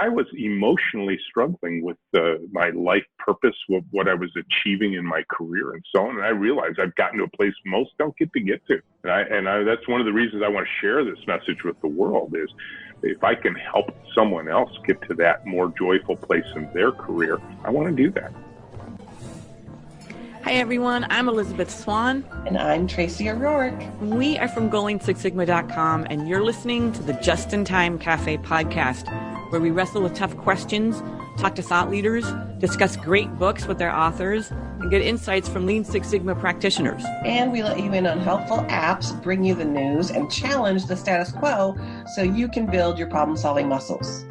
I was emotionally struggling with my life purpose, what I was achieving in my career and so on. And I realized I've gotten to a place most don't get to. And that's one of the reasons I want to share this message with the world is if I can help someone else get to that more joyful place in their career, I want to do that. Hi, everyone. I'm Elizabeth Swan. And I'm Tracy O'Rourke. We are from GoingSixSigma.com, and you're listening to the Just in Time Cafe podcast, where we wrestle with tough questions, talk to thought leaders, discuss great books with their authors, and get insights from Lean Six Sigma practitioners. And we let you in on helpful apps, bring you the news, and challenge the status quo so you can build your problem-solving muscles.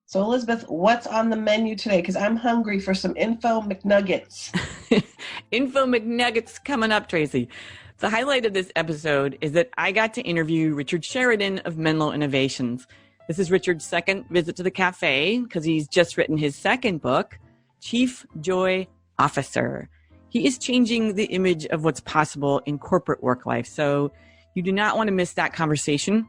So, Elizabeth, what's on the menu today? Because I'm hungry for some Info McNuggets. Info McNuggets coming up, Tracy. The highlight of this episode is that I got to interview Richard Sheridan of Menlo Innovations. This is Richard's second visit to the cafe because he's just written his second book, Chief Joy Officer. He is changing the image of what's possible in corporate work life. So you do not want to miss that conversation.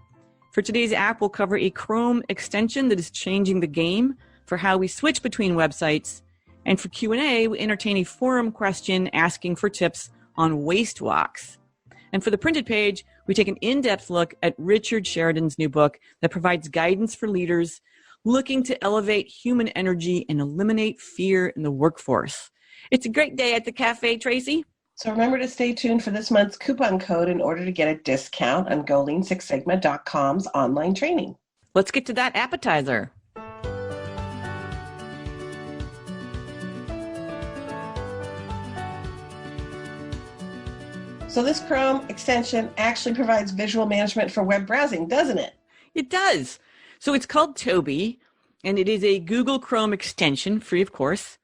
For today's app, we'll cover a Chrome extension that is changing the game for how we switch between websites. And for Q&A, we entertain a forum question asking for tips on waste walks. And for the printed page, we take an in-depth look at Richard Sheridan's new book that provides guidance for leaders looking to elevate human energy and eliminate fear in the workforce. It's a great day at the cafe, Tracy. So remember to stay tuned for this month's coupon code in order to get a discount on GoLeanSixSigma.com's online training. Let's get to that appetizer. So this Chrome extension actually provides visual management for web browsing, doesn't it? It does. So it's called Toby, and it is a Google Chrome extension, free of course.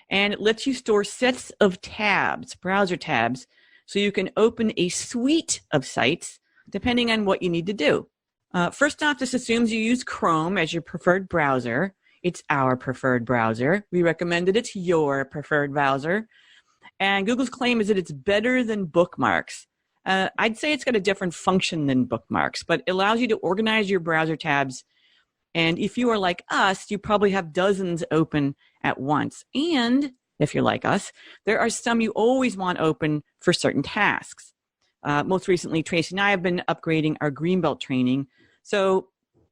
And it lets you store sets of tabs, browser tabs, so you can open a suite of sites depending on what you need to do. First off, this assumes you use Chrome as your preferred browser. It's our preferred browser. We recommend that it's your preferred browser. And Google's claim is that it's better than bookmarks. I'd say it's got a different function than bookmarks, but it allows you to organize your browser tabs. And if you are like us, you probably have dozens open at once. And if you're like us, there are some you always want open for certain tasks. Most recently, Tracy and I have been upgrading our Greenbelt training. So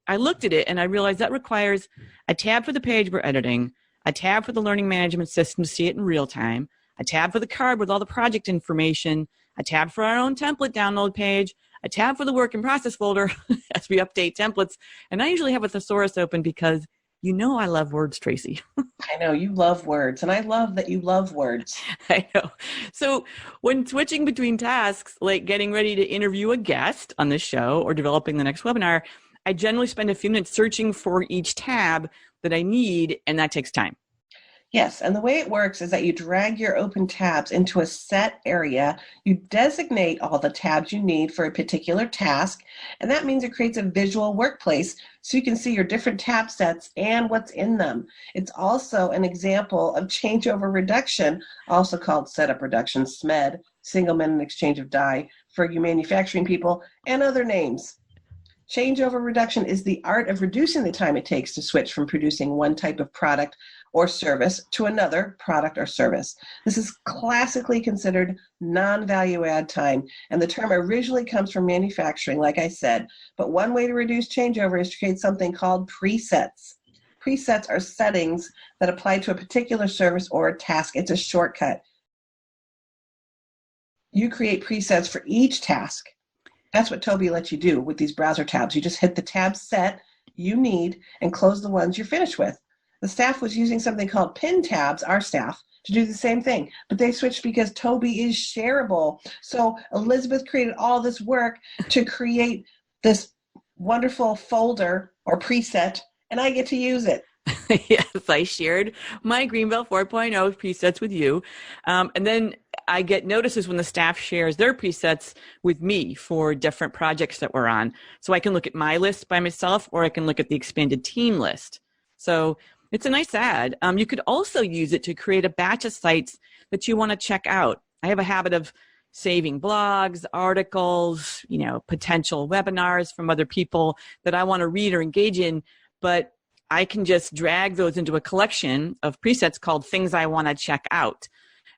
I looked at it and I realized that requires a tab for the page we're editing, a tab for the learning management system to see it in real time, a tab for the card with all the project information, a tab for our own template download page, a tab for the work in process folder as we update templates. And I usually have a thesaurus open because you know I love words, Tracy. I know you love words, and I love that you love words. I know. So when switching between tasks, like getting ready to interview a guest on this show or developing the next webinar, I generally spend a few minutes searching for each tab that I need, and that takes time. Yes, and the way it works is that you drag your open tabs into a set area, you designate all the tabs you need for a particular task, and that means it creates a visual workplace so you can see your different tab sets and what's in them. It's also an example of changeover reduction, also called setup reduction, SMED, single minute exchange of die, for you manufacturing people, and other names. Changeover reduction is the art of reducing the time it takes to switch from producing one type of product or service to another product or service. This is classically considered non-value add time, and the term originally comes from manufacturing, like I said, but one way to reduce changeover is to create something called presets. Presets are settings that apply to a particular service or a task. It's a shortcut. You create presets for each task. That's what Toby lets you do with these browser tabs. You just hit the tab set you need and close the ones you're finished with. The staff was using something called pin tabs, our staff, to do the same thing, but they switched because Toby is shareable. So Elizabeth created all this work to create this wonderful folder or preset, and I get to use it. Yes, I shared my Greenbelt 4.0 presets with you. And then I get notices when the staff shares their presets with me for different projects that we're on. So I can look at my list by myself, or I can look at the expanded team list. So it's a nice add. You could also use it to create a batch of sites that you want to check out. I have a habit of saving blogs, articles, potential webinars from other people that I want to read or engage in. But I can just drag those into a collection of presets called things I want to check out.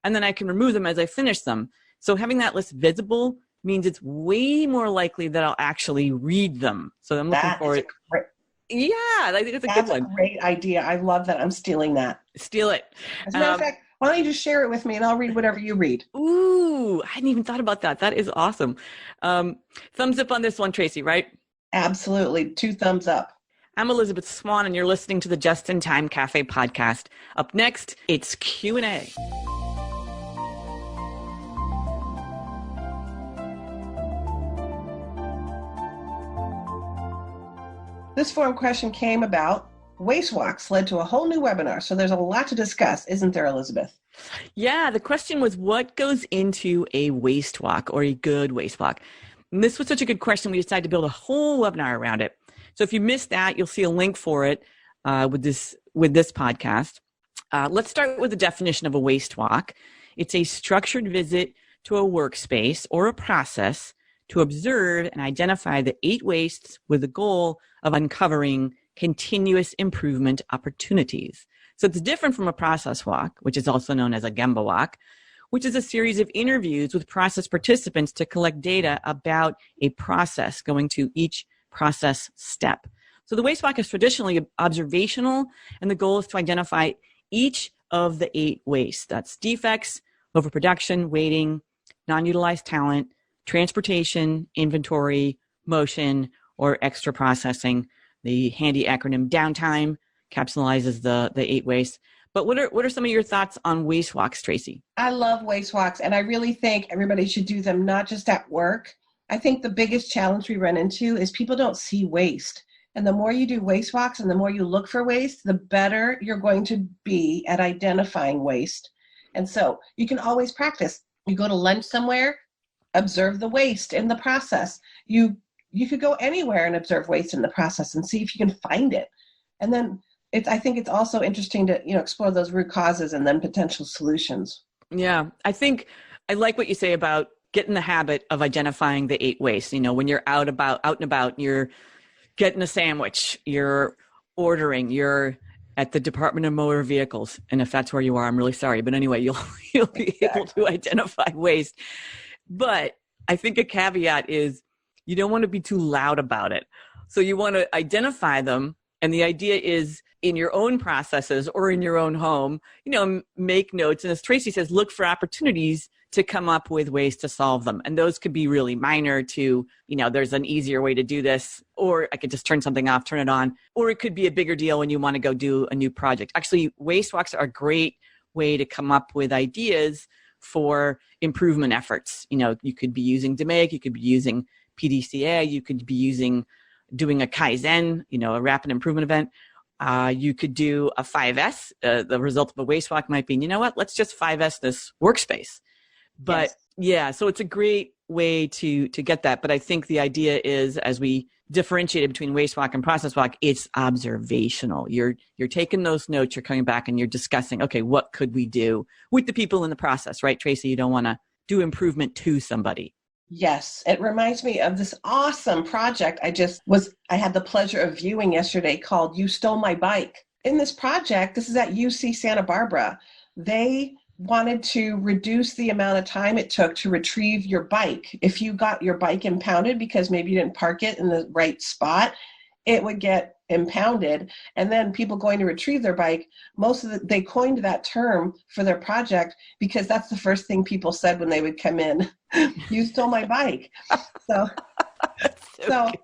And then I can remove them as I finish them. So having that list visible means it's way more likely that I'll actually read them. So I'm looking for it. Yeah, I think it's a good one. That's a great idea. I love that. I'm stealing that. Steal it. As a matter of fact, why don't you just share it with me and I'll read whatever you read. Ooh, I hadn't even thought about that. That is awesome. Thumbs up on this one, Tracy, right? Absolutely. 2 thumbs up. I'm Elizabeth Swan, and you're listening to the Just in Time Cafe podcast. Up next, it's Q&A. This forum question came about waste walks led to a whole new webinar. So there's a lot to discuss, isn't there, Elizabeth? Yeah, the question was what goes into a waste walk or a good waste walk? And this was such a good question, we decided to build a whole webinar around it. So if you missed that, you'll see a link for it with this podcast. Let's start with the definition of a waste walk. It's a structured visit to a workspace or a process to observe and identify the 8 wastes with the goal of uncovering continuous improvement opportunities. So it's different from a process walk, which is also known as a Gemba walk, which is a series of interviews with process participants to collect data about a process going to each process step. So the waste walk is traditionally observational, and the goal is to identify each of the 8 wastes. That's defects, overproduction, waiting, non-utilized talent, transportation, inventory, motion, or extra processing. The handy acronym downtime capsulizes the 8 wastes. But what are some of your thoughts on waste walks, Tracy? I love waste walks, and I really think everybody should do them, not just at work. I think the biggest challenge we run into is people don't see waste. And the more you do waste walks and the more you look for waste, the better you're going to be at identifying waste. And so you can always practice. You go to lunch somewhere, observe the waste in the process. You could go anywhere and observe waste in the process and see if you can find it. And then I think it's also interesting to explore those root causes and then potential solutions. Yeah, I think I like what you say about get in the habit of identifying the 8 wastes. When you're out and about, you're getting a sandwich, you're ordering, you're at the Department of Motor Vehicles. And if that's where you are, I'm really sorry. But anyway, you'll be able to identify waste. But I think a caveat is you don't want to be too loud about it. So you want to identify them. And the idea is in your own processes or in your own home, make notes. And as Tracy says, look for opportunities to come up with ways to solve them. And those could be really minor to, there's an easier way to do this, or I could just turn something off, turn it on, or it could be a bigger deal when you want to go do a new project. Actually, waste walks are a great way to come up with ideas for improvement efforts. You could be using DMAIC, you could be using PDCA, you could be doing a Kaizen, a rapid improvement event. You could do a 5S. The result of a waste walk might be, let's just 5S this workspace. But yes. So it's a great way to get that. But I think the idea is, as we differentiate between waste walk and process walk, it's observational. You're taking those notes, you're coming back and you're discussing, okay, what could we do with the people in the process, right, Tracy? You don't want to do improvement to somebody. Yes, it reminds me of this awesome project I had the pleasure of viewing yesterday called You Stole My Bike. In this project, this is at UC Santa Barbara, they wanted to reduce the amount of time it took to retrieve your bike. If you got your bike impounded because maybe you didn't park it in the right spot, it would get impounded. And then people going to retrieve their bike, they coined that term for their project because that's the first thing people said when they would come in. You stole my bike. So good.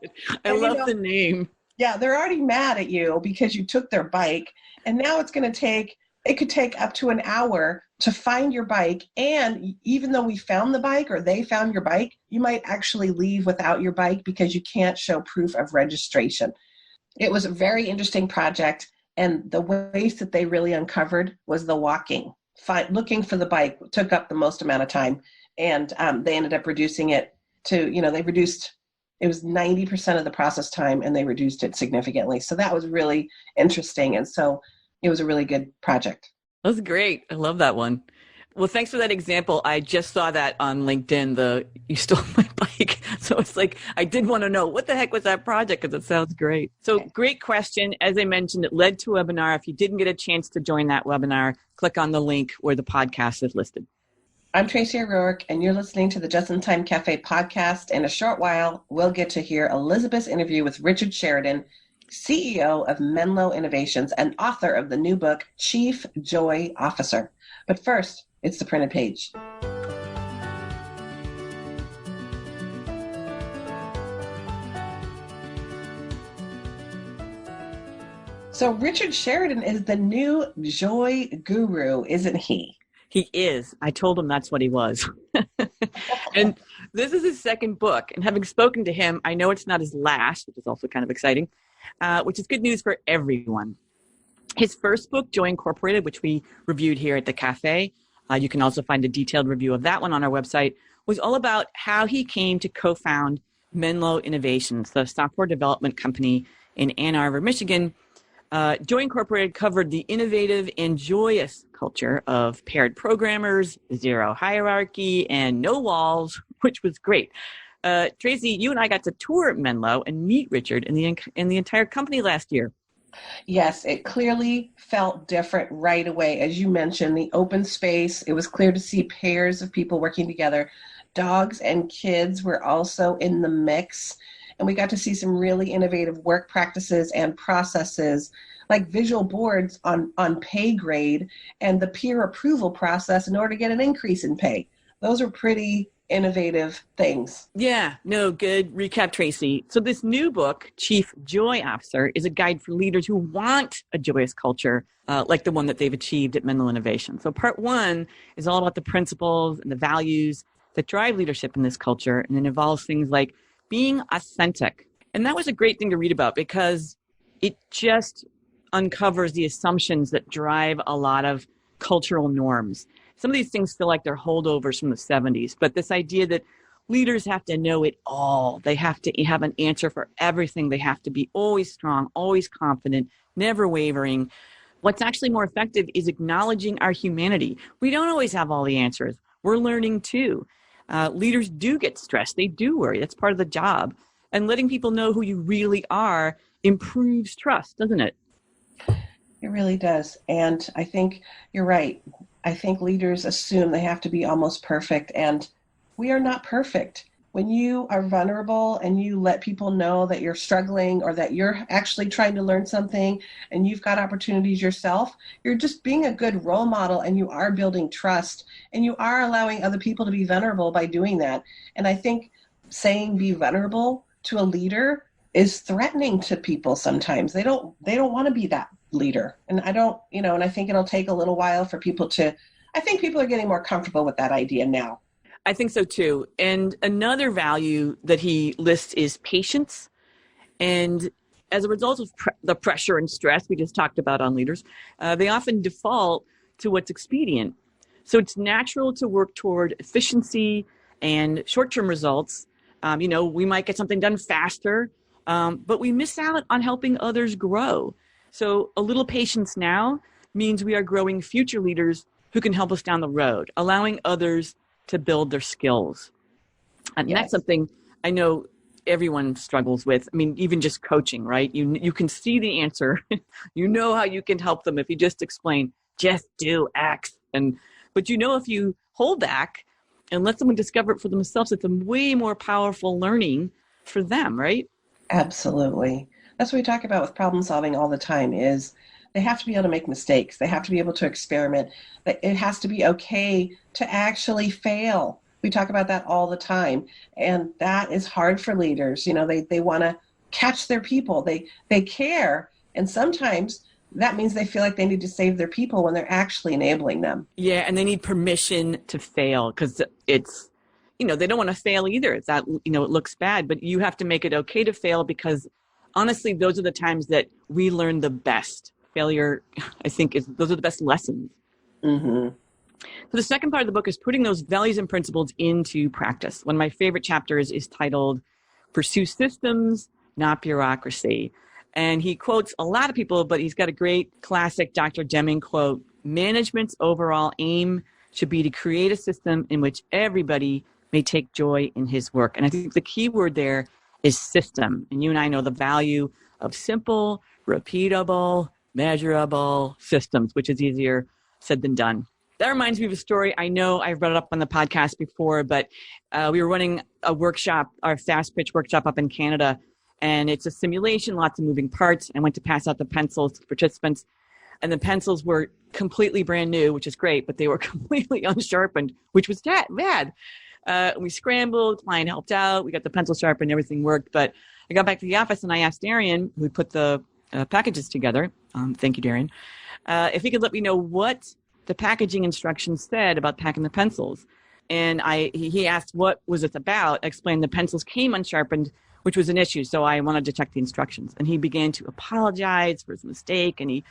I love the name. Yeah, they're already mad at you because you took their bike. And now it could take up to an hour to find your bike. And even though we found the bike or they found your bike, you might actually leave without your bike because you can't show proof of registration. It was a very interesting project. And the waste that they really uncovered was the walking. Looking for the bike took up the most amount of time. And they ended up reducing it to, it was 90% of the process time and they reduced it significantly. So that was really interesting. And so it was a really good project. That was great. I love that one. Well, thanks for that example. I just saw that on LinkedIn, you stole my bike. So So it's like, I did want to know what the heck was that project, because it sounds great. So great question. As I mentioned, it led to a webinar. If you didn't get a chance to join that webinar, click on the link where the podcast is listed. I'm Tracy O'Rourke, and you're listening to the Just in Time Cafe podcast. In a short while, we'll get to hear Elizabeth's interview with Richard Sheridan, CEO of Menlo Innovations and author of the new book, Chief Joy Officer. But first, it's the printed page. So Richard Sheridan is the new joy guru, isn't he? He is. I told him that's what he was. And this is his second book. And having spoken to him, I know it's not his last, which is also kind of exciting, which is good news for everyone. His first book, Joy Incorporated, which we reviewed here at the cafe, you can also find a detailed review of that one on our website, was all about how he came to co-found Menlo Innovations, the software development company in Ann Arbor, Michigan. Joy Incorporated covered the innovative and joyous culture of paired programmers, zero hierarchy, and no walls, which was great. Tracy, you and I got to tour Menlo and meet Richard and the entire company last year. Yes, it clearly felt different right away. As you mentioned, the open space, it was clear to see pairs of people working together. Dogs and kids were also in the mix. And we got to see some really innovative work practices and processes like visual boards on pay grade and the peer approval process in order to get an increase in pay. Those are pretty innovative things. Yeah, no, good recap, Tracy. So this new book, Chief Joy Officer, is a guide for leaders who want a joyous culture like the one that they've achieved at Menlo Innovation. So part one is all about the principles and the values that drive leadership in this culture, and it involves things like being authentic. And that was a great thing to read about because it just uncovers the assumptions that drive a lot of cultural norms. Some of these things feel like they're holdovers from the 70s, but this idea that leaders have to know it all. They have to have an answer for everything. They have to be always strong, always confident, never wavering. What's actually more effective is acknowledging our humanity. We don't always have all the answers. We're learning too. Leaders do get stressed. They do worry. That's part of the job. And letting people know who you really are improves trust, doesn't it? It really does. And I think you're right. I think leaders assume they have to be almost perfect, and we are not perfect. When you are vulnerable and you let people know that you're struggling or that you're actually trying to learn something and you've got opportunities yourself, you're just being a good role model, and you are building trust, and you are allowing other people to be vulnerable by doing that. And I think saying be vulnerable to a leader is threatening to people sometimes. They don't want to be that leader. And and I think it'll take a little while for people I think people are getting more comfortable with that idea now. I think so too. And another value that he lists is patience. And as a result of the pressure and stress we just talked about on leaders, they often default to what's expedient. So it's natural to work toward efficiency and short-term results. We might get something done faster, but we miss out on helping others grow. So a little patience now means we are growing future leaders who can help us down the road, allowing others to build their skills. And Yes. That's something I know everyone struggles with. I mean, even just coaching, right? You can see the answer. You know how you can help them if you just explain, just do X. But if you hold back and let someone discover it for themselves, it's a way more powerful learning for them, right? Absolutely. That's what we talk about with problem solving all the time is they have to be able to make mistakes. They have to be able to experiment. It has to be okay to actually fail. We talk about that all the time. And that is hard for leaders. They want to catch their people. They care. And sometimes that means they feel like they need to save their people when they're actually enabling them. Yeah, and they need permission to fail because it's, they don't want to fail either. It's that, it looks bad, but you have to make it okay to fail because honestly, those are the times that we learn the best. Failure, I think, those are the best lessons. Mm-hmm. So the second part of the book is putting those values and principles into practice. One of my favorite chapters is titled Pursue Systems, Not Bureaucracy. And he quotes a lot of people, but he's got a great classic Dr. Deming quote, management's overall aim should be to create a system in which everybody may take joy in his work. And I think the key word there is system. And you and I know the value of simple, repeatable, measurable systems, which is easier said than done. That reminds me of a story. I know I've brought it up on the podcast before, but we were running a workshop, our fast pitch workshop up in Canada, and it's a simulation, lots of moving parts. I went to pass out the pencils to the participants, and the pencils were completely brand new, which is great, but they were completely unsharpened, which was bad. We scrambled, client helped out, we got the pencil sharpened, everything worked. But I got back to the office and I asked Darian, who put the packages together, thank you, Darian, if he could let me know what the packaging instructions said about packing the pencils. And he asked what was it about. I explained the pencils came unsharpened, which was an issue. So I wanted to check the instructions. And he began to apologize for his mistake. And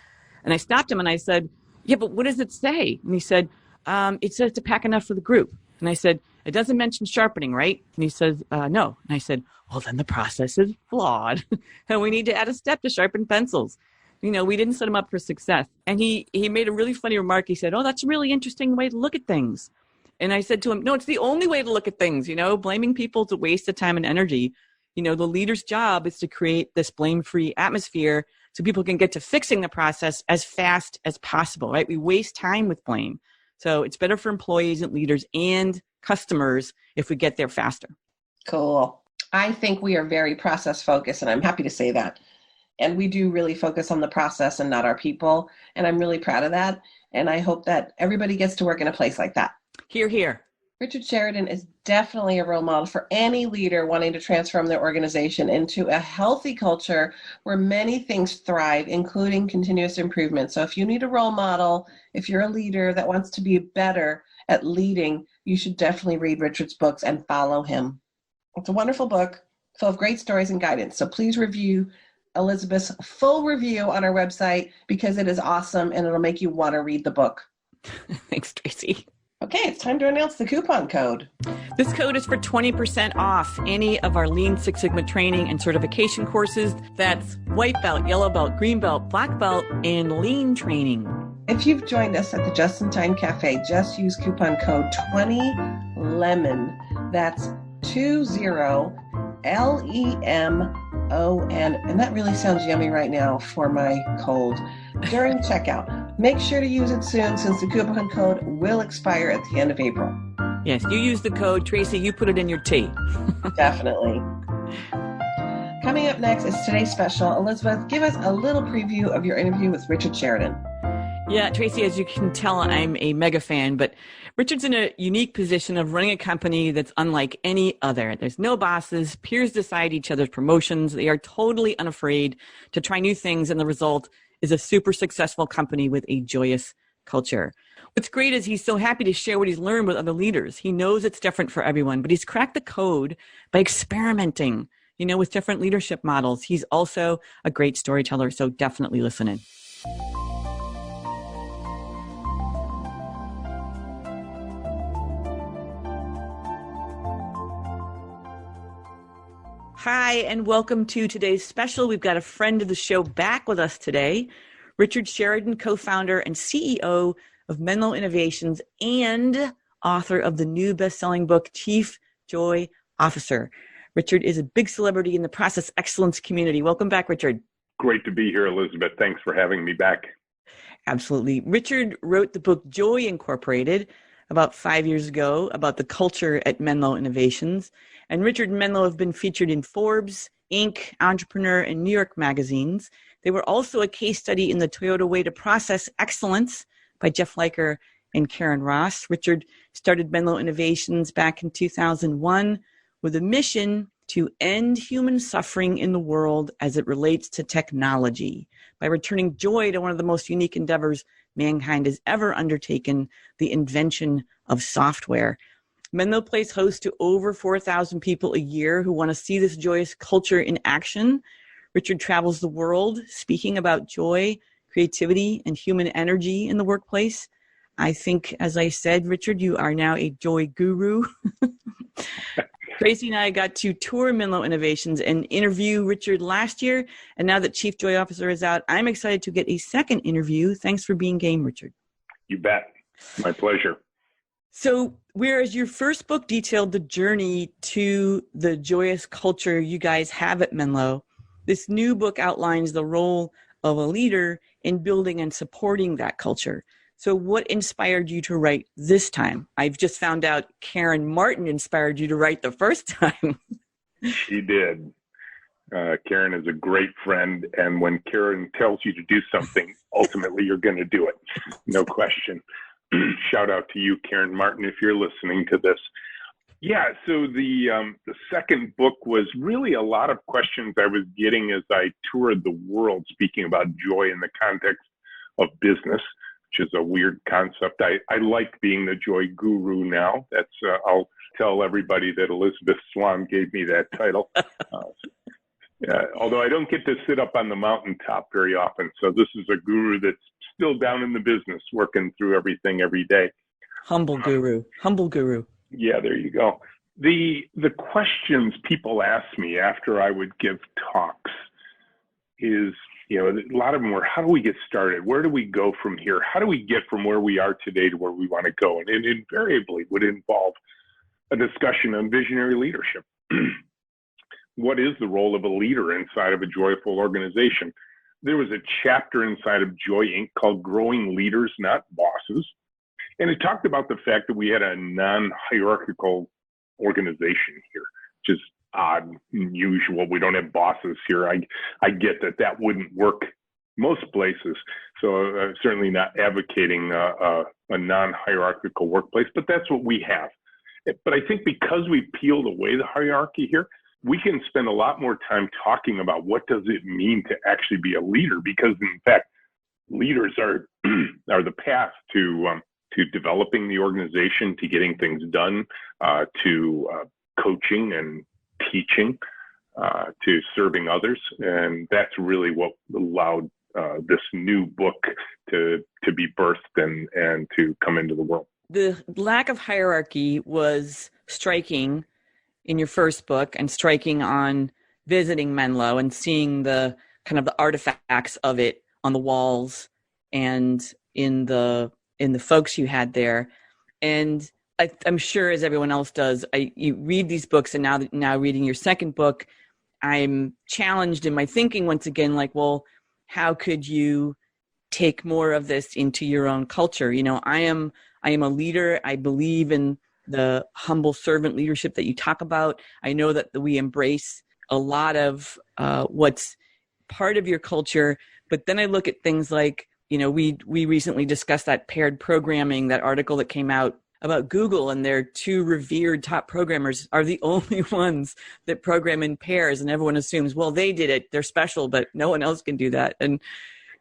I stopped him and I said, yeah, but what does it say? And he said, it says to pack enough for the group. And I said, it doesn't mention sharpening, right? And he says, no. And I said, well, then the process is flawed. And we need to add a step to sharpen pencils. We didn't set him up for success. And he made a really funny remark. He said, oh, that's a really interesting way to look at things. And I said to him, no, it's the only way to look at things. Blaming people is a waste of time and energy. The leader's job is to create this blame-free atmosphere so people can get to fixing the process as fast as possible, right? We waste time with blame. So it's better for employees and leaders and customers if we get there faster. Cool. I think we are very process focused, and I'm happy to say that. And we do really focus on the process and not our people. And I'm really proud of that. And I hope that everybody gets to work in a place like that. Hear, hear. Richard Sheridan is definitely a role model for any leader wanting to transform their organization into a healthy culture where many things thrive, including continuous improvement. So if you need a role model, if you're a leader that wants to be better at leading, you should definitely read Richard's books and follow him. It's a wonderful book full of great stories and guidance. So please review Elizabeth's full review on our website because it is awesome and it'll make you want to read the book. Thanks, Tracy. Okay, it's time to announce the coupon code. This code is for 20% off any of our Lean Six Sigma training and certification courses. That's white belt, yellow belt, green belt, black belt, and lean training. If you've joined us at the Just in Time Cafe, just use coupon code 20LEMON. That's 20LEMON. And that really sounds yummy right now for my cold. During checkout, make sure to use it soon since the coupon code will expire at the end of April. Yes, you use the code. Tracy, you put it in your tea. Definitely. Coming up next is today's special. Elizabeth, give us a little preview of your interview with Richard Sheridan. Yeah, Tracy, as you can tell, I'm a mega fan, but Richard's in a unique position of running a company that's unlike any other. There's no bosses. Peers decide each other's promotions. They are totally unafraid to try new things, and the result is a super successful company with a joyous culture. What's great is he's so happy to share what he's learned with other leaders. He knows it's different for everyone, but he's cracked the code by experimenting, with different leadership models. He's also a great storyteller, so definitely listen in. Hi, and welcome to today's special. We've got a friend of the show back with us today, Richard Sheridan, co-founder and CEO of Menlo Innovations and author of the new best-selling book, Chief Joy Officer. Richard is a big celebrity in the process excellence community. Welcome back, Richard. Great to be here, Elizabeth. Thanks for having me back. Absolutely. Richard wrote the book Joy Incorporated about 5 years ago about the culture at Menlo Innovations. And Richard and Menlo have been featured in Forbes, Inc., Entrepreneur, and New York magazines. They were also a case study in the Toyota Way to Process Excellence by Jeff Liker and Karen Ross. Richard started Menlo Innovations back in 2001 with a mission to end human suffering in the world as it relates to technology by returning joy to one of the most unique endeavors mankind has ever undertaken, the invention of software. Menlo plays host to over 4,000 people a year who want to see this joyous culture in action. Richard travels the world speaking about joy, creativity, and human energy in the workplace. I think, as I said, Richard, you are now a joy guru. Tracy and I got to tour Menlo Innovations and interview Richard last year. And now that Chief Joy Officer is out, I'm excited to get a second interview. Thanks for being game, Richard. You bet. My pleasure. So, whereas your first book detailed the journey to the joyous culture you guys have at Menlo, this new book outlines the role of a leader in building and supporting that culture. So, what inspired you to write this time? I've just found out Karen Martin inspired you to write the first time. She did. Karen is a great friend, and when Karen tells you to do something, ultimately you're going to do it. No question. Shout out to you, Karen Martin, if you're listening to this. Yeah, so the second book was really a lot of questions I was getting as I toured the world speaking about joy in the context of business, which is a weird concept. I like being the joy guru now. That's I'll tell everybody that Elizabeth Swan gave me that title. Although I don't get to sit up on the mountaintop very often. So this is a guru that's still down in the business, working through everything every day. Humble guru. Yeah, there you go. The questions people ask me after I would give talks is, a lot of them were, how do we get started? Where do we go from here? How do we get from where we are today to where we want to go? And it invariably would involve a discussion on visionary leadership. What is the role of a leader inside of a joyful organization? There was a chapter inside of Joy Inc. called Growing Leaders, Not Bosses. And it talked about the fact that we had a non-hierarchical organization here, which is odd and unusual. We don't have bosses here. I get that wouldn't work most places. So certainly not advocating a non-hierarchical workplace, but that's what we have. But I think because we peeled away the hierarchy here, we can spend a lot more time talking about what does it mean to actually be a leader, because in fact, leaders are the path to developing the organization, to getting things done, to coaching and teaching, to serving others. And that's really what allowed this new book to be birthed and to come into the world. The lack of hierarchy was striking in your first book, and striking on visiting Menlo and seeing the kind of the artifacts of it on the walls and in the folks you had there. And I'm sure, as everyone else does, you read these books, and now reading your second book, I'm challenged in my thinking once again, like, well, how could you take more of this into your own culture? I am a leader. I believe in the humble servant leadership that you talk about. I know that we embrace a lot of what's part of your culture, but then I look at things like, we recently discussed that paired programming, that article that came out about Google, and their two revered top programmers are the only ones that program in pairs, and everyone assumes, well, they did it, they're special, but no one else can do that. And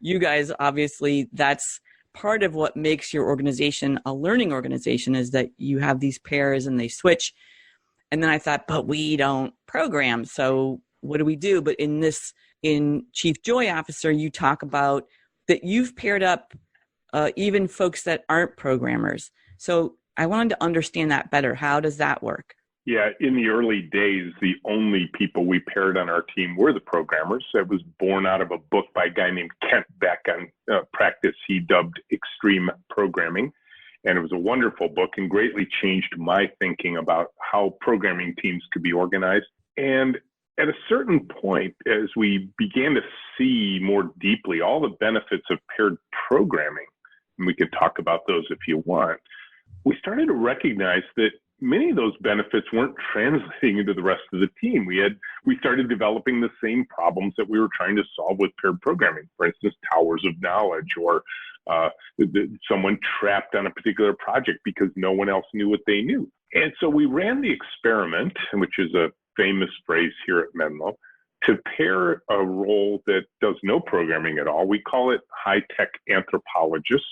you guys, obviously, that's part of what makes your organization a learning organization, is that you have these pairs and they switch. And then I thought, but we don't program, so what do we do? But in Chief Joy Officer, you talk about that you've paired up even folks that aren't programmers. So I wanted to understand that better. How does that work? Yeah, in the early days, the only people we paired on our team were the programmers. That was born out of a book by a guy named Kent Beck on practice he dubbed Extreme Programming. And it was a wonderful book and greatly changed my thinking about how programming teams could be organized. And at a certain point, as we began to see more deeply all the benefits of paired programming, and we can talk about those if you want, we started to recognize that many of those benefits weren't translating into the rest of the team. We started developing the same problems that we were trying to solve with paired programming. For instance, towers of knowledge, or someone trapped on a particular project because no one else knew what they knew. And so we ran the experiment, which is a famous phrase here at Menlo, to pair a role that does no programming at all. We call it high-tech anthropologist,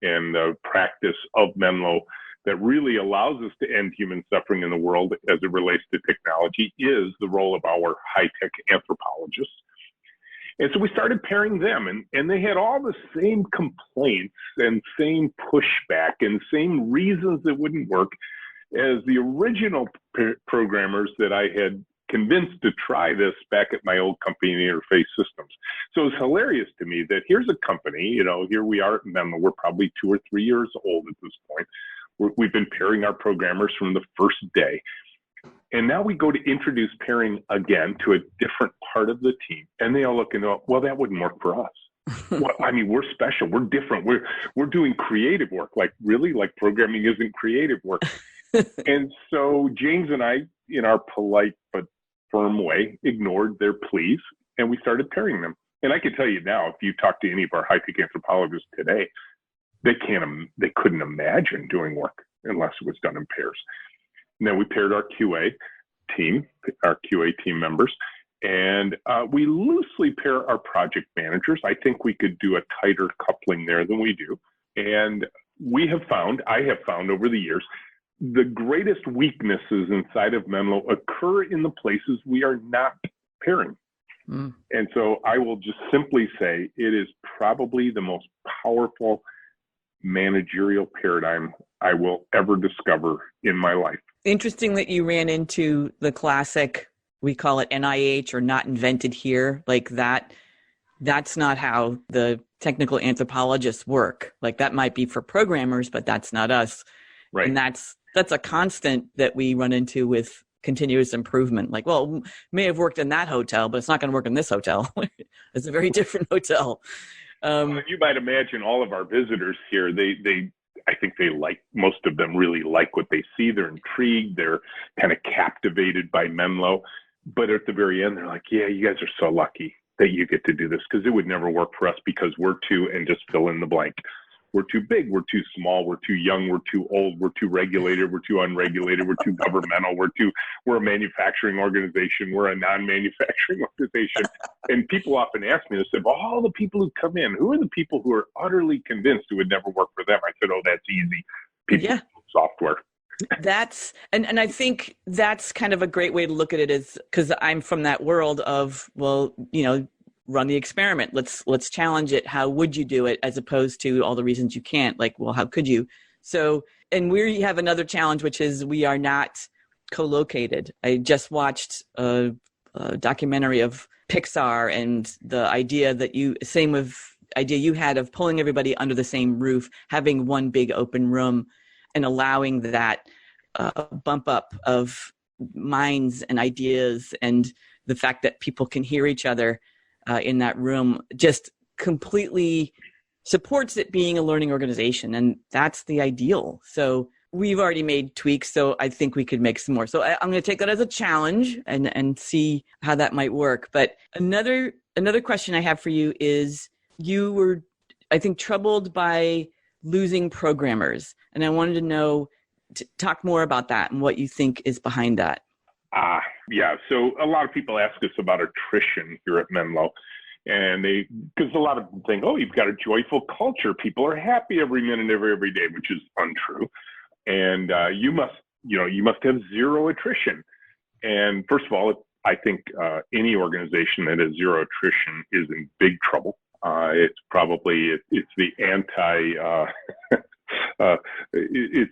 and the practice of Menlo that really allows us to end human suffering in the world as it relates to technology is the role of our high-tech anthropologists. And so we started pairing them, and they had all the same complaints and same pushback and same reasons it wouldn't work as the original programmers that I had convinced to try this back at my old company, Interface Systems. So it's hilarious to me that here's a company, here we are at Menlo, we're probably 2 or 3 years old at this point. We've been pairing our programmers from the first day. And now we go to introduce pairing again to a different part of the team. And they all look and go, well, that wouldn't work for us. Well, I mean, we're special. We're different. We're doing creative work. Like, really? Like, programming isn't creative work. And so James and I, in our polite but firm way, ignored their pleas, and we started pairing them. And I can tell you now, if you talk to any of our high-peak anthropologists today, they couldn't imagine doing work unless it was done in pairs. And then we paired our QA team members, and we loosely pair our project managers. I think we could do a tighter coupling there than we do. And I have found over the years, the greatest weaknesses inside of Menlo occur in the places we are not pairing. Mm. And so I will just simply say it is probably the most powerful managerial paradigm I will ever discover in my life. Interesting that you ran into the classic, we call it NIH or not invented here, like that. That's not how the technical anthropologists work. Like, that might be for programmers, but that's not us. Right. And that's a constant that we run into with continuous improvement. Like, well, may have worked in that hotel, but it's not going to work in this hotel. It's a very different hotel. Well, you might imagine all of our visitors here, I think most of them really like what they see. They're intrigued. They're kind of captivated by Menlo. But at the very end, they're like, yeah, you guys are so lucky that you get to do this, because it would never work for us because we're too, and just fill in the blank. We're too big, we're too small, we're too young, we're too old, we're too regulated, we're too unregulated, we're too governmental, we're a manufacturing organization, we're a non-manufacturing organization. And people often ask me, they say, well, all the people who come in, who are the people who are utterly convinced it would never work for them? I said, oh, that's easy. People software. And I think that's kind of a great way to look at it, is because I'm from that world of, well, run the experiment. Let's challenge it. How would you do it? As opposed to all the reasons you can't. Like, well, how could you? So, and we have another challenge, which is we are not co-located. I just watched a documentary of Pixar, and the idea you had of pulling everybody under the same roof, having one big open room, and allowing that bump up of minds and ideas, and the fact that people can hear each other in that room just completely supports it being a learning organization. And that's the ideal. So we've already made tweaks, so I think we could make some more. So I'm going to take that as a challenge and see how that might work. But another question I have for you is, you were, I think, troubled by losing programmers. And I wanted to talk more about that and what you think is behind that. Yeah. So a lot of people ask us about attrition here at Menlo, and because a lot of them think, oh, you've got a joyful culture. People are happy every minute of every day, which is untrue. And you must have zero attrition. And first of all, I think any organization that has zero attrition is in big trouble. It's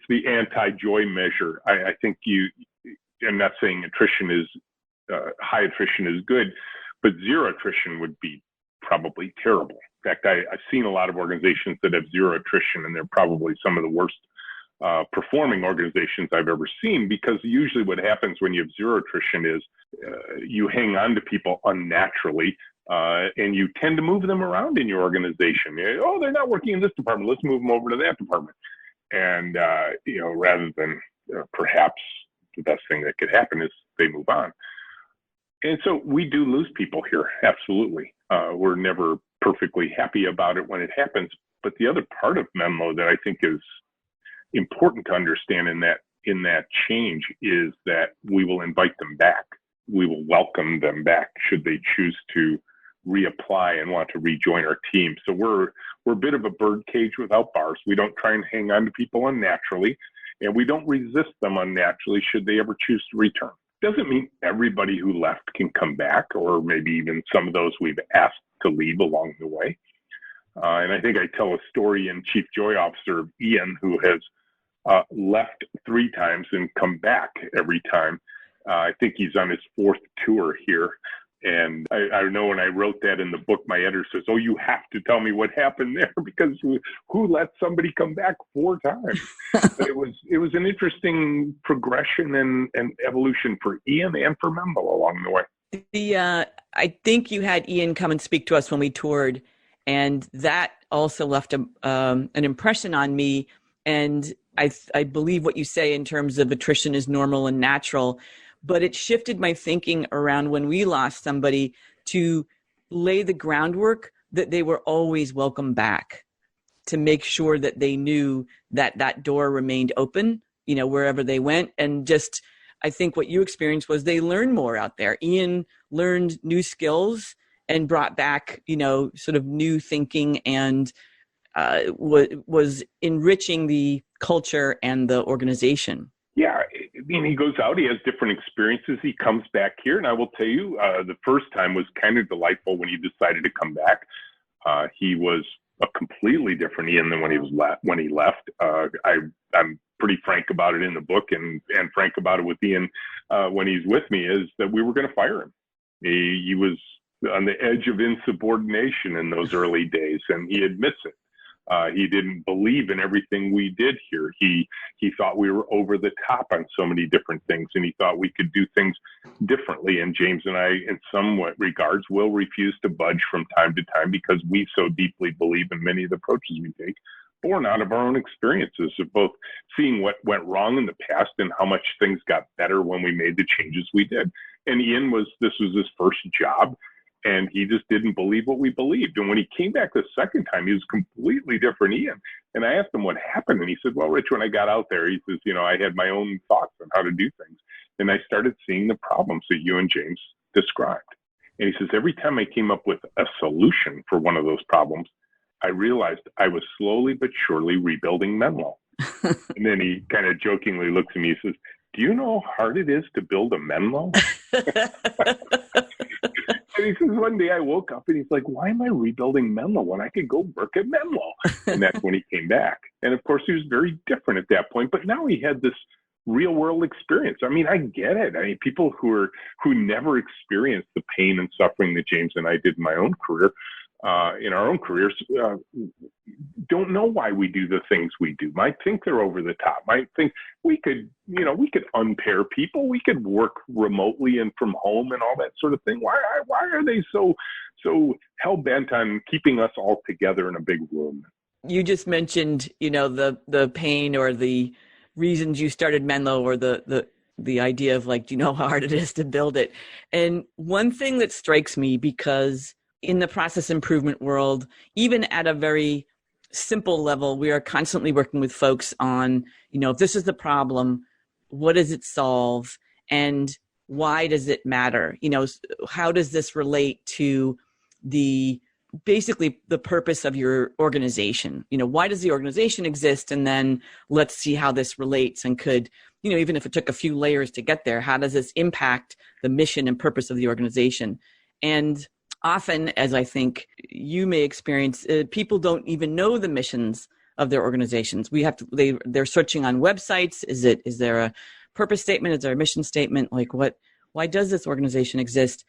the anti-joy measure. I think I'm not saying high attrition is good, but zero attrition would be probably terrible. In fact, I've seen a lot of organizations that have zero attrition, and they're probably some of the worst performing organizations I've ever seen, because usually what happens when you have zero attrition is you hang on to people unnaturally, and you tend to move them around in your organization. Oh, they're not working in this department, let's move them over to that department. And, rather than perhaps the best thing that could happen is they move on. And so we do lose people here, absolutely. We're never perfectly happy about it when it happens. But the other part of Menlo that I think is important to understand in that change is that we will invite them back. We will welcome them back should they choose to reapply and want to rejoin our team. So we're a bit of a bird cage without bars. We don't try and hang on to people unnaturally, and we don't resist them unnaturally should they ever choose to return. Doesn't mean everybody who left can come back, or maybe even some of those we've asked to leave along the way. And I think I tell a story in Chief Joy Officer of Ian, who has left 3 times and come back every time. I think he's on his 4th tour here. And I know when I wrote that in the book, my editor says, "Oh, you have to tell me what happened there, because who let somebody come back 4 times?" But it was an interesting progression and evolution for Ian and for Menlo along the way. I think you had Ian come and speak to us when we toured, and that also left an impression on me. And I believe what you say in terms of attrition is normal and natural. But it shifted my thinking around when we lost somebody to lay the groundwork that they were always welcome back, to make sure that they knew that that door remained open, wherever they went. And just, I think what you experienced was they learned more out there. Ian learned new skills and brought back, sort of new thinking, and was enriching the culture and the organization. Yeah, I mean, he goes out, he has different experiences, he comes back here, and I will tell you, the first time was kind of delightful when he decided to come back. He was a completely different Ian than when he left. I'm pretty frank about it in the book, and frank about it with Ian when he's with me, is that we were going to fire him. He was on the edge of insubordination in those early days, and he admits it. He didn't believe in everything we did here. He thought we were over the top on so many different things, and he thought we could do things differently. And James and I, in some regards, will refuse to budge from time to time because we so deeply believe in many of the approaches we take, born out of our own experiences of both seeing what went wrong in the past and how much things got better when we made the changes we did. And Ian this was his first job, and he just didn't believe what we believed. And when he came back the second time, he was completely different Ian. And I asked him what happened. And he said, "Well, Rich, when I got out there," he says, "I had my own thoughts on how to do things. And I started seeing the problems that you and James described." And he says, "Every time I came up with a solution for one of those problems, I realized I was slowly but surely rebuilding Menlo." And then he kind of jokingly looks at me, he says, "Do you know how hard it is to build a Menlo?" And he says, one day I woke up and he's like, "Why am I rebuilding Menlo when I could go work at Menlo?" And that's when he came back. And of course, he was very different at that point, but now he had this real world experience. I mean, I get it. I mean, people who never experienced the pain and suffering that James and I did in my own career, in our own careers, don't know why we do the things we do. Might think they're over the top. Might think we could unpair people. We could work remotely and from home and all that sort of thing. Why are they so hell bent on keeping us all together in a big room? You just mentioned, the pain or the reasons you started Menlo, or the idea of like, do you know how hard it is to build it? And one thing that strikes me, because in the process improvement world, even at a very simple level, we are constantly working with folks on, if this is the problem, what does it solve? And why does it matter? How does this relate to basically the purpose of your organization? Why does the organization exist? And then let's see how this relates, and could, even if it took a few layers to get there, how does this impact the mission and purpose of the organization? And often, as I think you may experience, people don't even know the missions of their organizations. They're searching on websites. Is there a purpose statement? Is there a mission statement? Like why does this organization exist?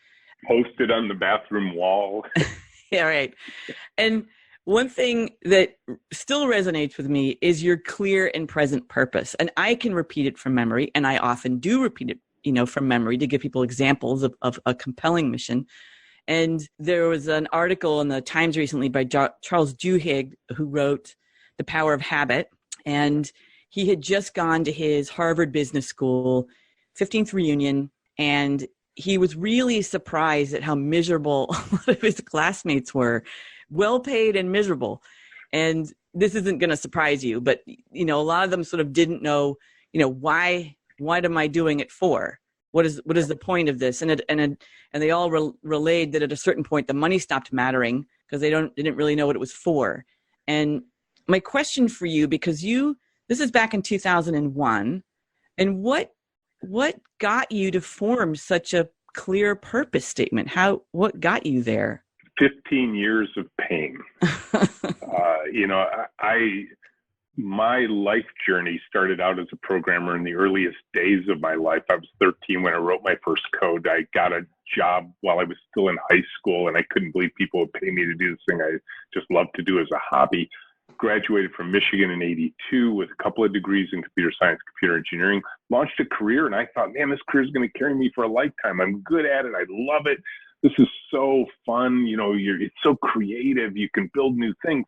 Posted on the bathroom wall. Yeah, right. And one thing that still resonates with me is your clear and present purpose. And I can repeat it from memory, and I often do repeat it, from memory to give people examples of a compelling mission. And there was an article in the Times recently by Charles Duhigg, who wrote The Power of Habit. And he had just gone to his Harvard Business School 15th reunion, and he was really surprised at how miserable a lot of his classmates were, well paid and miserable. And this isn't going to surprise you, but, a lot of them sort of didn't know, why am I doing it for? What is the point of this? And they all relayed that at a certain point, the money stopped mattering because they didn't really know what it was for. And my question for you, because this is back in 2001, and what got you to form such a clear purpose statement? What got you there? 15 years of pain. My life journey started out as a programmer in the earliest days of my life. I was 13 when I wrote my first code. I got a job while I was still in high school, and I couldn't believe people would pay me to do this thing I just loved to do as a hobby. Graduated from Michigan in '82 with a couple of degrees in computer science, computer engineering, launched a career, and I thought, man, this career is going to carry me for a lifetime. I'm good at it. I love it. This is so fun. It's so creative. You can build new things.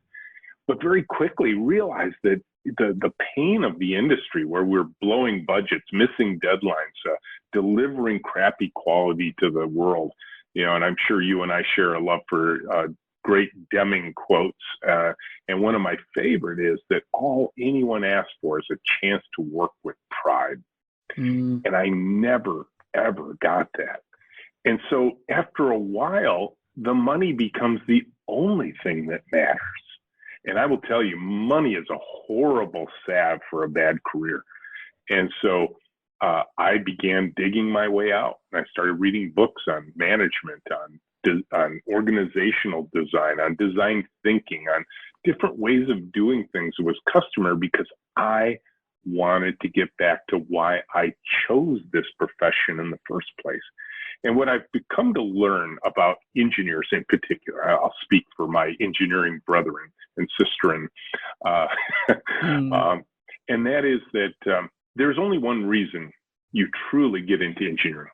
But very quickly realized that the pain of the industry, where we're blowing budgets, missing deadlines, delivering crappy quality to the world, and I'm sure you and I share a love for great Deming quotes. And one of my favorite is that all anyone asks for is a chance to work with pride. And I never, ever got that. And so after a while, the money becomes the only thing that matters. And I will tell you, money is a horrible salve for a bad career. And so I began digging my way out. And I started reading books on management, on organizational design, on design thinking, on different ways of doing things with customer, because I wanted to get back to why I chose this profession in the first place. And what I've become to learn about engineers in particular, I'll speak for my engineering brethren and sisterin, and that is that there's only one reason you truly get into engineering,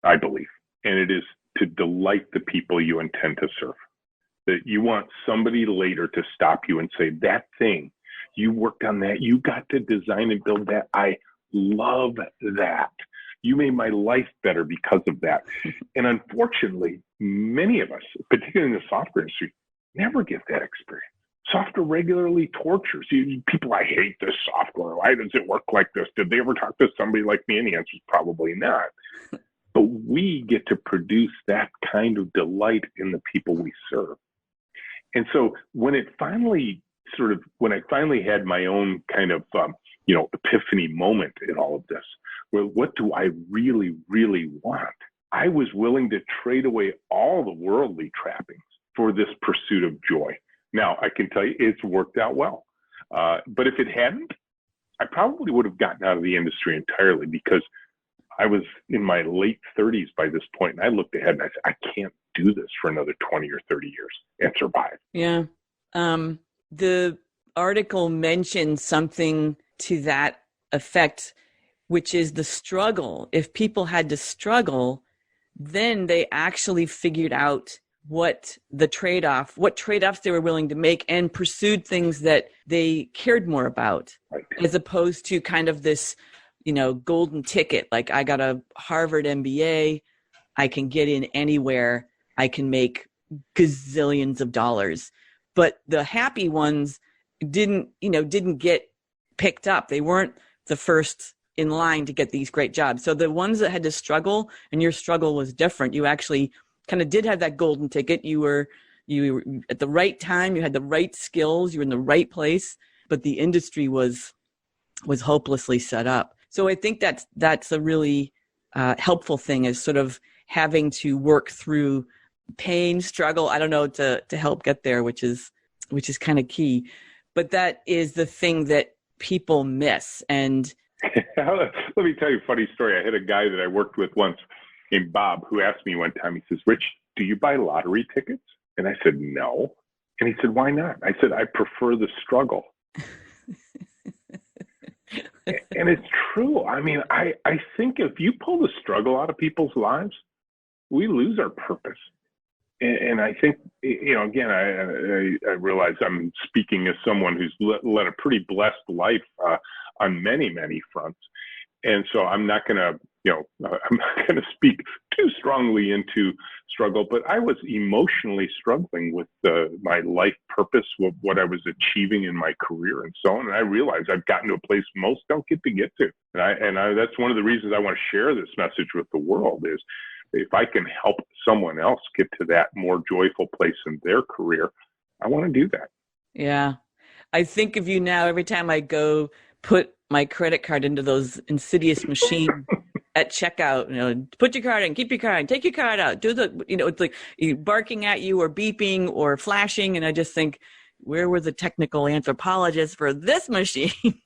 I believe, and it is to delight the people you intend to serve. That you want somebody later to stop you and say, that thing, you worked on that, you got to design and build that, I love that. You made my life better because of that. And unfortunately, many of us, particularly in the software industry, never get that experience. Software regularly tortures you. People, I hate this software. Why does it work like this? Did they ever talk to somebody like me? And the answer is probably not. But we get to produce that kind of delight in the people we serve. And so when I finally had my own kind of, epiphany moment in all of this, well, what do I really, really want? I was willing to trade away all the worldly trappings for this pursuit of joy. Now, I can tell you it's worked out well. But if it hadn't, I probably would have gotten out of the industry entirely, because I was in my late 30s by this point, and I looked ahead and I said, I can't do this for another 20 or 30 years and survive. Yeah. The article mentioned something to that effect, which is the struggle. If people had to struggle, then they actually figured out what trade-offs they were willing to make, and pursued things that they cared more about, right, as opposed to kind of this, golden ticket. Like, I got a Harvard MBA, I can get in anywhere, I can make gazillions of dollars. But the happy ones didn't get picked up. They weren't the first in line to get these great jobs. So the ones that had to struggle, and your struggle was different, you actually kind of did have that golden ticket. You were at the right time, you had the right skills, you were in the right place, but the industry was hopelessly set up. So I think that's a really helpful thing, is sort of having to work through pain, struggle, I don't know, to help get there, which is kind of key. But that is the thing that people miss. And let me tell you a funny story. I had a guy that I worked with once named Bob, who asked me one time, he says, Rich, do you buy lottery tickets? And I said, no. And he said, why not? I said, I prefer the struggle. And it's true. I mean, I think if you pull the struggle out of people's lives, we lose our purpose. And I think, again, I realize I'm speaking as someone who's led a pretty blessed life on many, many fronts. And so I'm not going to speak too strongly into struggle, but I was emotionally struggling with my life purpose, what I was achieving in my career and so on. And I realized I've gotten to a place most don't get to. And that's one of the reasons I want to share this message with the world, is if I can help someone else get to that more joyful place in their career, I want to do that. Yeah. I think of you now every time I go put my credit card into those insidious machines at checkout, put your card in, keep your card in, take your card out, do the, it's like barking at you or beeping or flashing. And I just think, where were the technical anthropologists for this machine?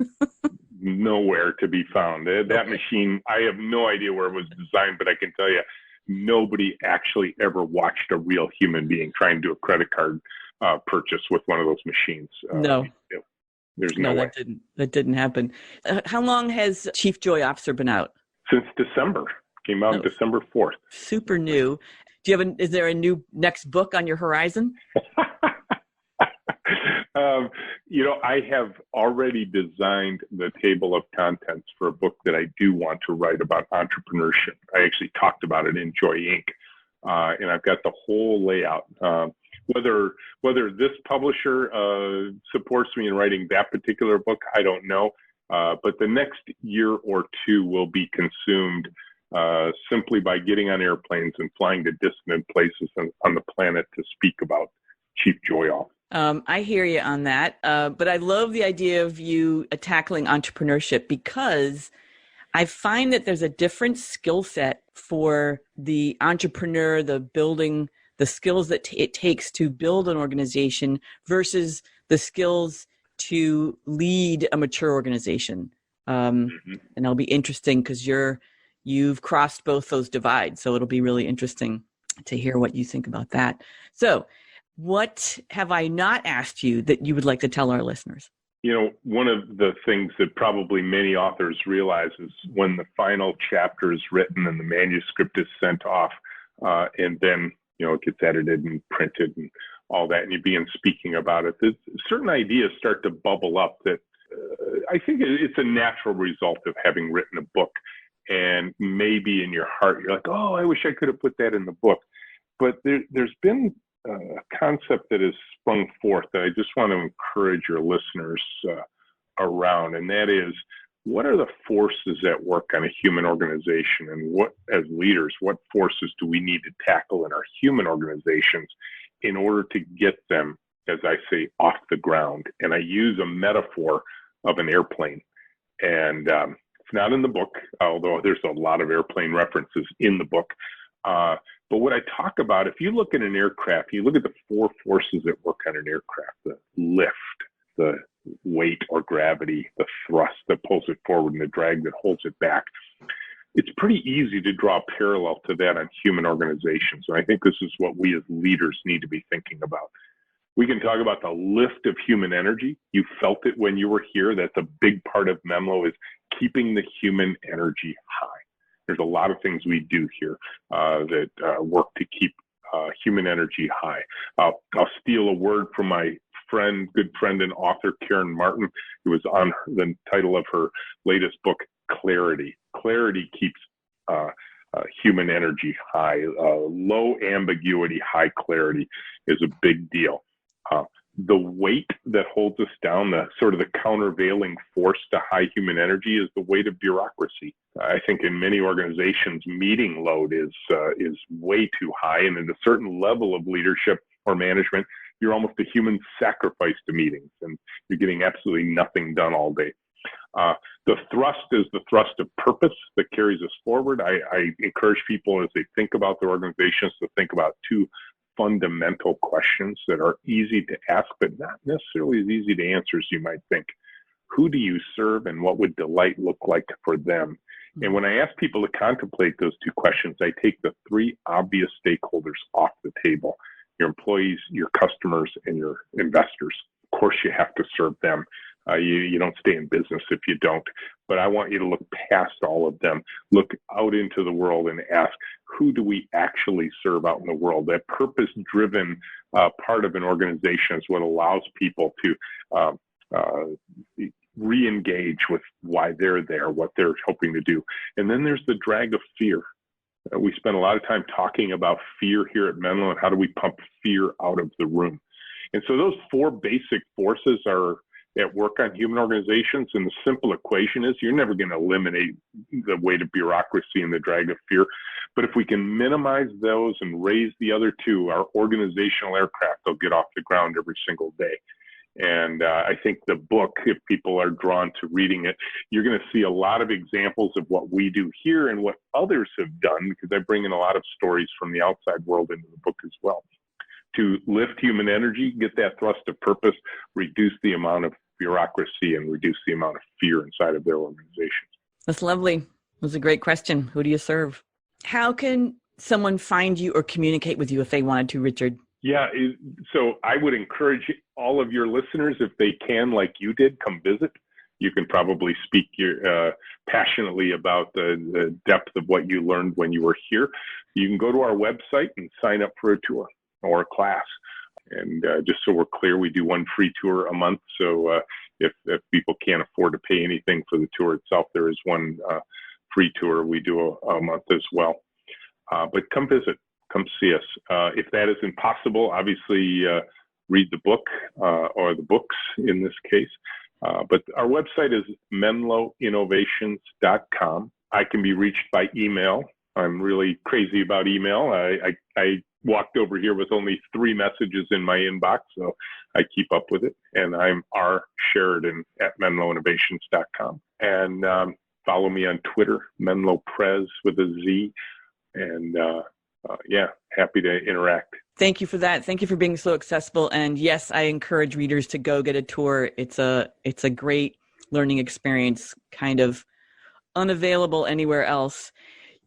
Nowhere to be found. That machine, I have no idea where it was designed, but I can tell you, nobody actually ever watched a real human being try and do a credit card purchase with one of those machines. No. There's no way. That didn't happen. How long has Chief Joy Officer been out? Since December. Came out December 4th. Super new. Is there a new next book on your horizon? I have already designed the table of contents for a book that I do want to write about entrepreneurship. I actually talked about it in Joy Inc. And I've got the whole layout. Whether this publisher supports me in writing that particular book, I don't know. But the next year or two will be consumed simply by getting on airplanes and flying to distant places on the planet to speak about Chief Joy Off. I hear you on that. But I love the idea of you tackling entrepreneurship, because I find that there's a different skill set for the entrepreneur, the skills that it takes to build an organization versus the skills to lead a mature organization. And it'll be interesting because you've crossed both those divides. So it'll be really interesting to hear what you think about that. So what have I not asked you that you would like to tell our listeners? One of the things that probably many authors realize is when the final chapter is written and the manuscript is sent off, and then, it gets edited and printed and all that, and you begin speaking about it, certain ideas start to bubble up that I think it's a natural result of having written a book. And maybe in your heart, you're like, oh, I wish I could have put that in the book. But there's been a concept that has sprung forth that I just want to encourage your listeners around, and that is, what are the forces at work on a human organization, and what, as leaders, what forces do we need to tackle in our human organizations in order to get them, as I say, off the ground? And I use a metaphor of an airplane, and it's not in the book, although there's a lot of airplane references in the book. But what I talk about, if you look at an aircraft, you look at the four forces that work on an aircraft: the lift, the weight or gravity, the thrust that pulls it forward, and the drag that holds it back. It's pretty easy to draw a parallel to that on human organizations. And I think this is what we as leaders need to be thinking about. We can talk about the lift of human energy. You felt it when you were here. That's a big part of Menlo, is keeping the human energy high. There's a lot of things we do here that work to keep human energy high. I'll steal a word from my good friend and author, Karen Martin, who was on the title of her latest book, Clarity. Clarity keeps human energy high. Low ambiguity, high clarity is a big deal. The weight that holds us down, the sort of the countervailing force to high human energy, is the weight of bureaucracy. I think in many organizations, meeting load is way too high, and at a certain level of leadership or management, you're almost a human sacrifice to meetings, and you're getting absolutely nothing done all day. The thrust is the thrust of purpose that carries us forward. I encourage people, as they think about their organizations, to think about two fundamental questions that are easy to ask, but not necessarily as easy to answer as you might think. Who do you serve, and what would delight look like for them? And when I ask people to contemplate those two questions, I take the three obvious stakeholders off the table: your employees, your customers, and your investors. Of course, you have to serve them. You don't stay in business if you don't. But I want you to look past all of them, look out into the world and ask, who do we actually serve out in the world? That purpose-driven part of an organization is what allows people to re-engage with why they're there, what they're hoping to do. And then there's the drag of fear. We spend a lot of time talking about fear here at Menlo and how do we pump fear out of the room. And so those four basic forces are at work on human organizations. And the simple equation is you're never going to eliminate the weight of bureaucracy and the drag of fear. But if we can minimize those and raise the other two, our organizational aircraft will get off the ground every single day. And I think the book, if people are drawn to reading it, you're going to see a lot of examples of what we do here and what others have done, because I bring in a lot of stories from the outside world into the book as well, to lift human energy, get that thrust of purpose, reduce the amount of bureaucracy, and reduce the amount of fear inside of their organizations. That's lovely. It was a great question. Who do you serve? How can someone find you or communicate with you if they wanted to, Richard? Yeah, so I would encourage all of your listeners, if they can, like you did, come visit. You can probably speak passionately about the depth of what you learned when you were here. You can go to our website and sign up for a tour or a class. And just so we're clear, we do one free tour a month. So if people can't afford to pay anything for the tour itself, there is one free tour we do a month as well. But come visit, come see us. If that is impossible, obviously read the book or the books in this case. But our website is menloinnovations.com. I can be reached by email. I'm really crazy about email. I walked over here with only 3 messages in my inbox, so I keep up with it. And I'm rsheridan@menloinnovations.com. And follow me on Twitter, Menlo Prez with a Z. And happy to interact. Thank you for that. Thank you for being so accessible. And yes, I encourage readers to go get a tour. It's a great learning experience, kind of unavailable anywhere else.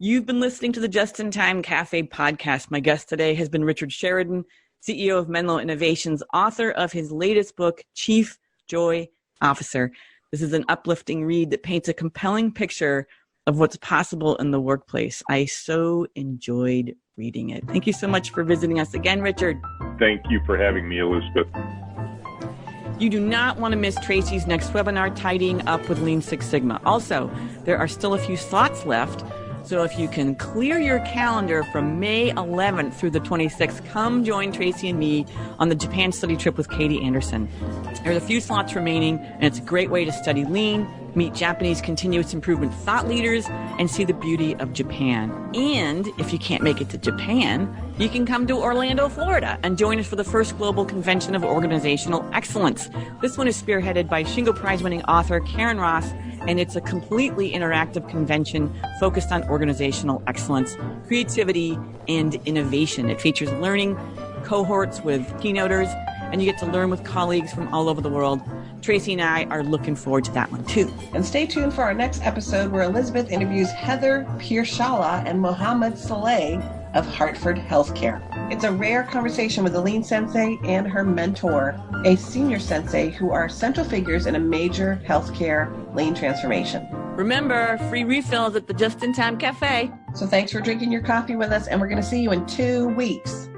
You've been listening to the Just in Time Cafe podcast. My guest today has been Richard Sheridan, CEO of Menlo Innovations, author of his latest book, Chief Joy Officer. This is an uplifting read that paints a compelling picture of what's possible in the workplace. I so enjoyed reading it. Thank you so much for visiting us again, Richard. Thank you for having me, Elizabeth. You do not want to miss Tracy's next webinar, Tidying Up with Lean Six Sigma. Also, there are still a few slots left. So if you can clear your calendar from May 11th through the 26th, come join Tracy and me on the Japan study trip with Katie Anderson. There's a few slots remaining, and it's a great way to study lean, meet Japanese continuous improvement thought leaders, and see the beauty of Japan. And if you can't make it to Japan, you can come to Orlando, Florida, and join us for the first Global Convention of Organizational Excellence. This one is spearheaded by Shingo Prize-winning author Karen Ross, and it's a completely interactive convention focused on organizational excellence, creativity, and innovation. It features learning cohorts with keynoters, and you get to learn with colleagues from all over the world. Tracy and I are looking forward to that one too. And stay tuned for our next episode where Elizabeth interviews Heather Piershala and Mohammed Saleh of Hartford Healthcare. It's a rare conversation with a lean sensei and her mentor, a senior sensei who are central figures in a major healthcare lean transformation. Remember, free refills at the Just in Time Cafe. So thanks for drinking your coffee with us, and we're going to see you in 2 weeks.